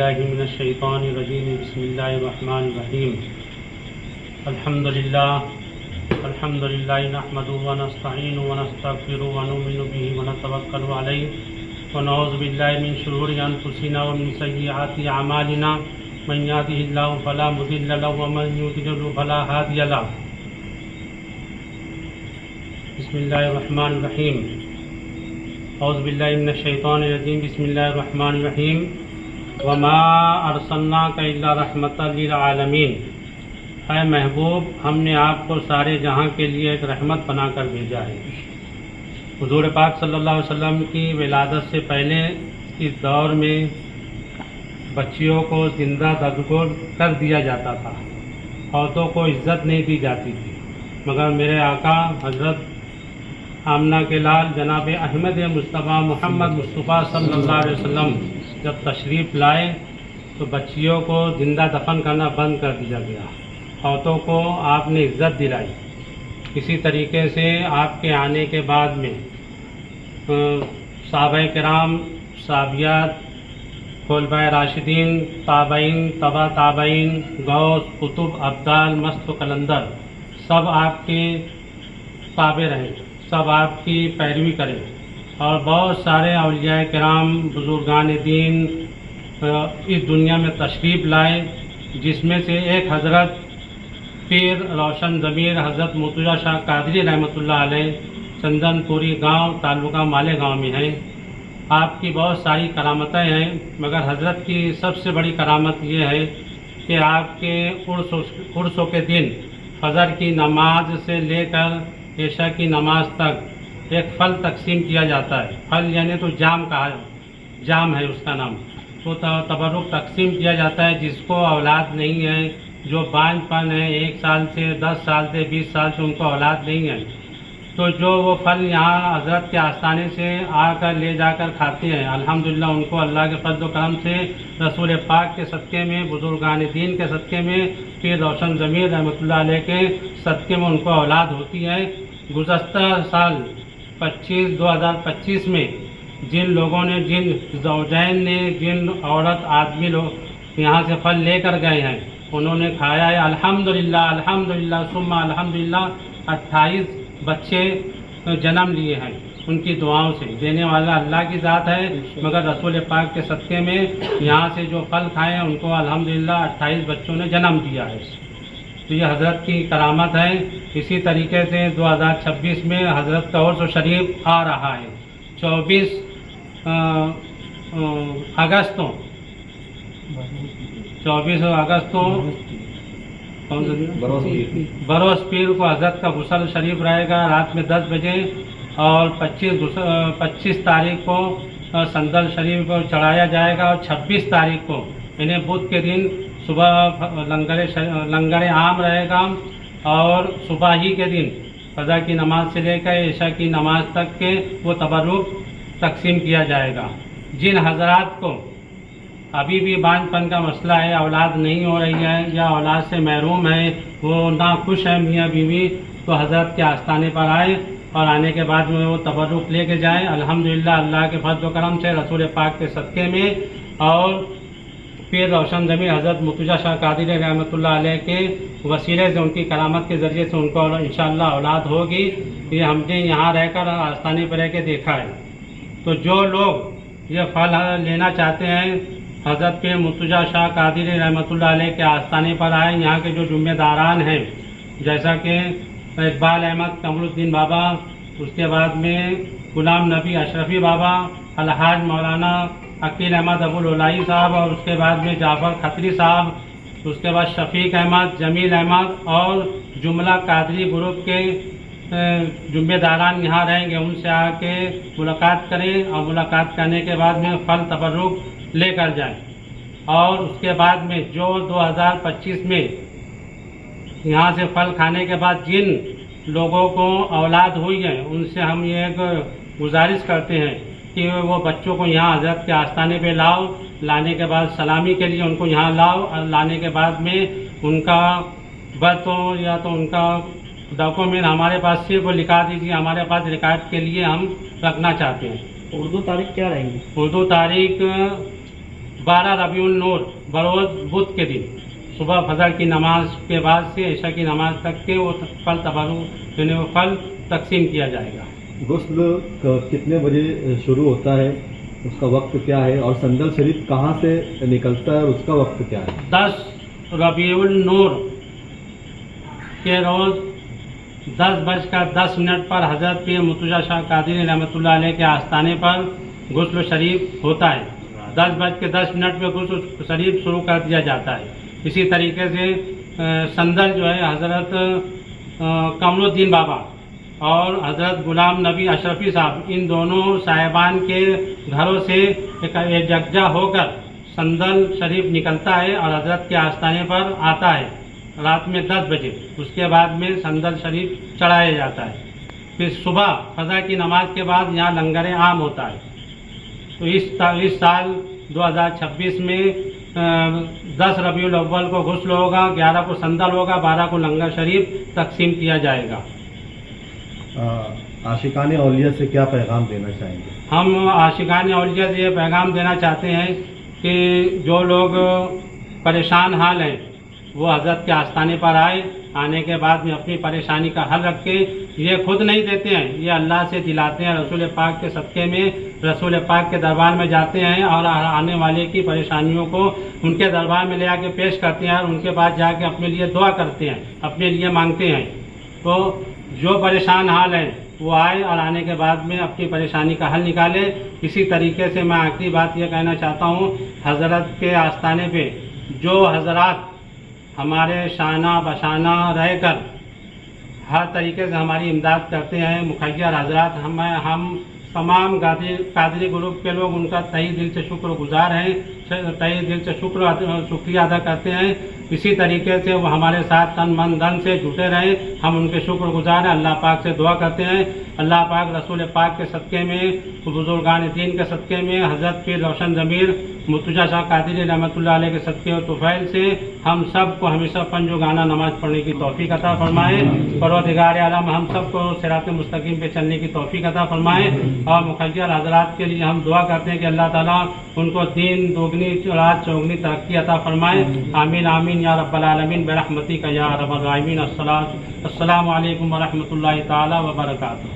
बिल्लाहि मिनश्शैतानिर्रजीम बिस्मिल्लाहिर्रहमानिर्रहीम अल्हम्दुलिल्लाहि नहमदुहु व नस्तईनुहु व नस्तगफिरुहु व नु'मिनु बिहि व नतवक्कलु अलैहि व नऊज़ु बिल्लाहि मिन शुरूरि अनफुसिना व मिन सय्यिआति अमालिना मन यहदिहिल्लाहु फला मुदिल्ल लहु व मन युद्लिलहु फला हादिय लहु। बिस्मिल्लाहिर्रहमानिर्रहीम औज़ु बिल्लाहि मिनश्शैतानिर्रजीम बिस्मिल्लाहिर्रहमानिर्रहीम वमा अरसलनाका इल्ला रहमतल लिल आलमीन। ऐ महबूब, हमने आपको सारे जहां के लिए एक रहमत बनाकर भेजा है। हुज़ूर पाक सल्लल्लाहु अलैहि वसल्लम की विलादत से पहले इस दौर में बच्चियों को जिंदा दफन कर दिया जाता था, औरतों को इज्जत नहीं दी जाती थी। मगर मेरे आका हज़रत आमना के लाल जनाब अहमद मुस्तफ़ा मोहम्मद मुस्तफ़ा सल्लल्लाहु अलैहि वसल्लम जब तशरीफ़ लाए तो बच्चियों को जिंदा दफन करना बंद कर दिया गया, औरतों को आपने इज्जत दिलाई। इसी तरीके से आपके आने के बाद में सहाबाए किराम, साहबियात, खुलफाए राशिदीन, ताबईन, तबा ताबईन, गौस, कुतुब, अब्दाल, मस्त कलंदर सब आपके ताबे रहे, सब आपकी पैरवी करें। और बहुत सारे औलियाए किराम, बुजुर्गान दीन इस दुनिया में तशरीफ़ लाए, जिसमें से एक हज़रत पीर रोशन ज़मीर हज़रत मुर्तज़ा शाह कादरी रहमतुल्लाह अलैह चंदनपुरी गांव तालुका मालेगांव में है। आपकी बहुत सारी करामतें हैं, मगर हज़रत की सबसे बड़ी करामत ये है कि आपके उर्सों के दिन फजर की नमाज से लेकर इशा की नमाज तक एक फल तकसीम किया जाता है। फल यानी तो जाम है उसका नाम, तो तबरुक तकसीम किया जाता है। जिसको औलाद नहीं है, जो बांझपन है, 1 साल से 10 साल से 20 साल से उनको औलाद नहीं है, तो जो वो फल यहाँ हज़रत के आस्थाने से आकर ले जाकर खाते हैं, अल्हम्दुलिल्लाह उनको अल्लाह के फज़्ल व करम से रसूल पाक के सदक़े में, बुजुर्गान दीन के सदक़े में, पीर रोशन ज़मीर रहमतुल्लाह अलैह के सदक़े में उनको औलाद होती है। गुज़श्ता साल 2025 में जिन लोगों ने, जिन ज़ौजैन ने, जिन औरत आदमी लोग यहाँ से फल लेकर गए हैं, उन्होंने खाया है। अल्हम्दुलिल्लाह अल्हम्दुलिल्लाह सुम्मा अल्हम्दुलिल्लाह 28 बच्चे जन्म लिए हैं उनकी दुआओं से। देने वाला अल्लाह की ज़ात है, मगर रसूल पाक के सदक़े में यहाँ से जो फल खाए हैं उनको अल्हम्दुलिल्लाह 28 बच्चों ने जन्म दिया है। तो ये हज़रत की करामत है। इसी तरीके से 2026 में हज़रत का उर्स शरीफ आ रहा है। 24 अगस्त को बरोज़ पीर को हज़रत का गुसल शरीफ रहेगा रात में 10 बजे, और 25 तारीख को संदल शरीफ को चढ़ाया जाएगा, और 26 तारीख को इन्हें बुध के दिन सुबह लंगर आम रहेगा, और सुबह ही के दिन फ़ज़ा की नमाज से लेकर इशा की नमाज तक के वो तबरुक तकसीम किया जाएगा। जिन हज़रात को अभी भी बांझपन का मसला है, औलाद नहीं हो रही है या औलाद से महरूम है, वो नाखुश है मियाँ बीवी, तो हज़रत के आस्थाने पर आए और आने के बाद में वो तबरुक लेके जाएं। अल्हम्दुलिल्लाह अल्लाह के फज़्ल व करम से रसूल पाक के सदक़े में और पीर रोशन ज़मीर हज़रत मुर्तज़ा शाह कादरी रहमतुल्लाह अलैह के वसीले से, उनकी करामत के ज़रिए से उनको इंशाअल्लाह औलाद होगी। ये हमने यहाँ रहकर आस्थाने पर रह के देखा है। तो जो लोग ये फल लेना चाहते हैं, हज़रत पीर मुर्तज़ा शाह कादरी रहमतुल्लाह अलैह के आस्थाने पर आए। यहाँ के जो ज़िम्मेदारान हैं, जैसा कि इकबाल अहमद कमरुद्दीन बाबा, उसके बाद में गुलाम नबी अशरफी बाबा, अलहाज मौलाना अकील अहमद अबुल उलाई साहब, और उसके बाद में जाफ़र खत्री साहब, उसके बाद शफीक अहमद, जमील अहमद और जुमला कादरी ग्रुप के ज़िम्मेदारान यहाँ रहेंगे। उनसे आके मुलाकात करें और मुलाकात करने के बाद में फल तबरुक लेकर जाएं। और उसके बाद में जो 2025 में यहाँ से फल खाने के बाद जिन लोगों को औलाद हुई है, उनसे हम ये एक गुजारिश करते हैं कि वो बच्चों को यहाँ हज़रत के आस्थाने पे लाओ। लाने के बाद सलामी के लिए उनको यहाँ लाओ, और लाने के बाद में उनका बर्थ हो या तो उनका डॉक्यूमेंट हमारे पास सिर्फ लिखा दीजिए, हमारे पास रिकॉर्ड के लिए हम रखना चाहते हैं। उर्दू तारीख क्या रहेगी? उर्दू तारीख 12 रबीउल नूर बरोज़ बुध के दिन सुबह फजर की नमाज के बाद से ईशा की नमाज तक के वो फल तबरुक यानी वो फल तकसीम किया जाएगा। गुस्ल कितने बजे शुरू होता है, उसका वक्त क्या है, और संदल शरीफ कहाँ से निकलता है और उसका वक्त क्या है? 10 रबीउल नूर के रोज़ 10:10 पर हज़रत पीर मुर्तज़ा शाह कादरी रहमतुल्लाह अलैह के आस्थाने पर गुस्ल शरीफ होता है। 10:10 पे गुस्ल शरीफ शुरू कर दिया जाता है। इसी तरीके से संदल जो है हज़रत कमरुद्दीन बाबा और हज़रत गुलाम नबी अशरफी साहब, इन दोनों साहिबान के घरों से एक यकजा होकर संदल शरीफ निकलता है और हज़रत के आस्थाने पर आता है रात में 10 बजे। उसके बाद में संदल शरीफ चढ़ाया जाता है। फिर सुबह फजर की नमाज के बाद यहाँ लंगर आम होता है। तो इस साल 2026 में 10 रबीउल अव्वल को गुस्ल होगा, 11 को संदल होगा, 12 को लंगर शरीफ तकसीम किया जाएगा। आशिकाने औलिया से क्या पैगाम देना चाहेंगे? हम आशिकाने औलिया से ये पैगाम देना चाहते हैं कि जो लोग परेशान हाल हैं वो हज़रत के आस्थाने पर आए। आने के बाद में अपनी परेशानी का हल रख के, ये खुद नहीं देते हैं, ये अल्लाह से दिलाते हैं। रसूल पाक के सदक़े में रसूल पाक के दरबार में जाते हैं और आने वाले की परेशानियों को उनके दरबार में ले आके पेश करते हैं और उनके पास जाके अपने लिए दुआ करते हैं, अपने लिए मांगते हैं। तो जो परेशान हाल हैं वो आए और आने के बाद में अपनी परेशानी का हल निकाले। इसी तरीके से मैं आखिरी बात ये कहना चाहता हूँ, हज़रत के आस्थाने पे जो हज़रात हमारे शाना बशाना रहकर हर तरीके से हमारी इमदाद करते हैं, मुखय्यर हज़रात, हम तमाम कादरी ग्रुप के लोग उनका तहे दिल से शुक्रगुजार हैं, तहे दिल से शुक्रिया अदा करते हैं। इसी तरीके से वो हमारे साथ तन मन धन से जुटे रहें, हम उनके शुक्रगुजार हैं। अल्लाह पाक से दुआ करते हैं, अल्लाह पाक रसूल पाक के सदक़े में, बुजुर्गान दीन के सदक़े में, हज़रत पीर रोशन ज़मीर मुर्तज़ा शाह कादरी रहमतुल्लाह अलैह के सदक़े और तुफ़ैल से हम सब को हमेशा पंजुगाना नमाज़ पढ़ने की तौफ़ीक़ अता फ़रमाए। परवरदिगार आलम हम सब को सिरात मुस्तकीम पे चलने की तौफ़ीक़ अता फ़रमाए। और मुखय्यर हज़रात के लिए हम दुआ करते हैं कि अल्लाह ताला उनको दीन दोगुनी रात चौगुनी तरक्की अता फ़रमाए। आमीन आमीन या रब्बल आलमीन बिरहमतिका या अरहमर राहिमीन। अस्सलामु अलैकुम व रहमतुल्लाहि ताला व बरकातुहू।